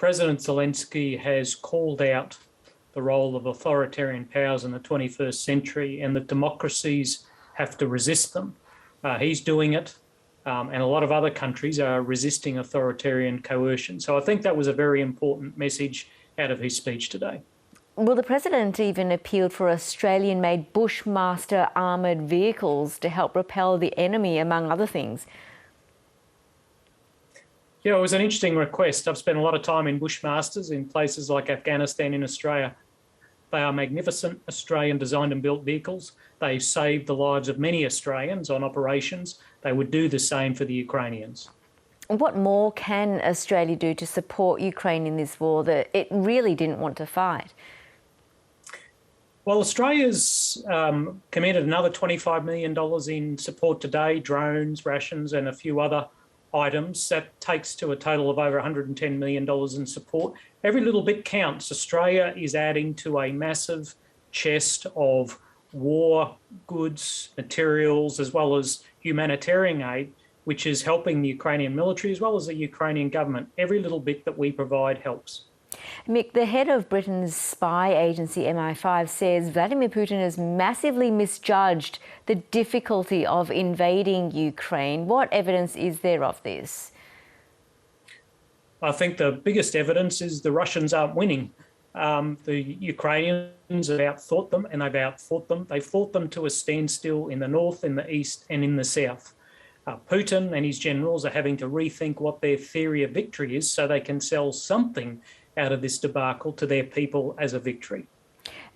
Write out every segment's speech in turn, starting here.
President Zelensky has called out the role of authoritarian powers in the 21st century and that democracies have to resist them. He's doing it, and a lot of other countries are resisting authoritarian coercion. So I think that was a very important message out of his speech today. Well, the President even appealed for Australian-made Bushmaster armoured vehicles to help repel the enemy, among other things. Yeah, it was an interesting request. I've spent a lot of time in Bushmasters in places like Afghanistan and Australia. They are magnificent Australian designed and built vehicles. They've saved the lives of many Australians on operations. They would do the same for the Ukrainians. What more can Australia do to support Ukraine in this war that it really didn't want to fight? Well, Australia's committed another $25 million in support today, drones, rations and a few other items. That takes to a total of over $110 million in support. Every little bit counts. Australia is adding to a massive chest of war goods, materials, as well as humanitarian aid, which is helping the Ukrainian military as well as the Ukrainian government. Every little bit that we provide helps. Mick, the head of Britain's spy agency MI5 says Vladimir Putin has massively misjudged the difficulty of invading Ukraine. What evidence is there of this? I think the biggest evidence is the Russians aren't winning. The Ukrainians have outthought them and they've outfought them. They've fought them to a standstill in the north, in the east and in the south. Putin and his generals are having to rethink what their theory of victory is so they can sell something out of this debacle to their people as a victory.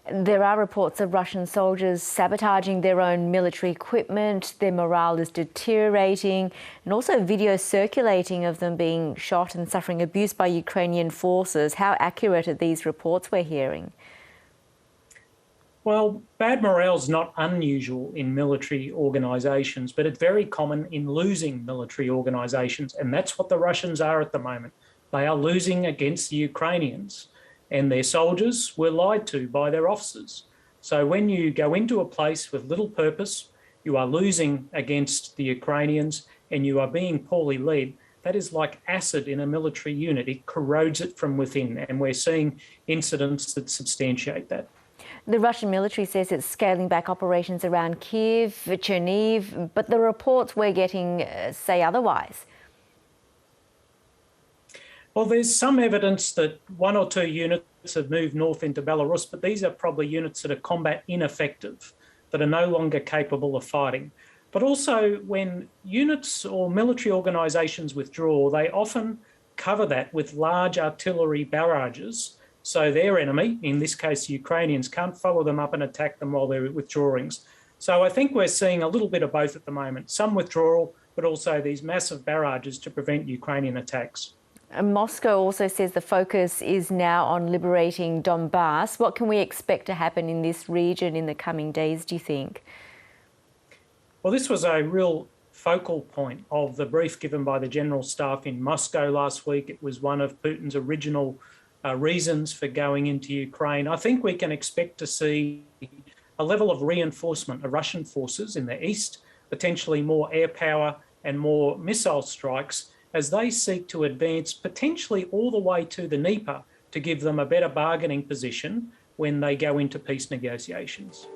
There are reports of Russian soldiers sabotaging their own military equipment, their morale is deteriorating, and also videos circulating of them being shot and suffering abuse by Ukrainian forces. How accurate are these reports we're hearing? Well, bad morale is not unusual in military organisations, but it's very common in losing military organisations, and that's what the Russians are at the moment. They are losing against the Ukrainians, and their soldiers were lied to by their officers. So when you go into a place with little purpose, you are losing against the Ukrainians and you are being poorly led. That is like acid in a military unit. It corrodes it from within, and we're seeing incidents that substantiate that. The Russian military says it's scaling back operations around Kiev, Chernihiv, but the reports we're getting say otherwise. Well, there's some evidence that one or two units have moved north into Belarus, but these are probably units that are combat ineffective, that are no longer capable of fighting. But also when units or military organisations withdraw, they often cover that with large artillery barrages, so their enemy, in this case the Ukrainians, can't follow them up and attack them while they're withdrawing. So I think we're seeing a little bit of both at the moment, some withdrawal, but also these massive barrages to prevent Ukrainian attacks. Moscow also says the focus is now on liberating Donbass. What can we expect to happen in this region in the coming days, do you think? Well, this was a real focal point of the brief given by the General Staff in Moscow last week. It was one of Putin's original reasons for going into Ukraine. I think we can expect to see a level of reinforcement of Russian forces in the east, potentially more air power and more missile strikes as they seek to advance potentially all the way to the Dnieper to give them a better bargaining position when they go into peace negotiations.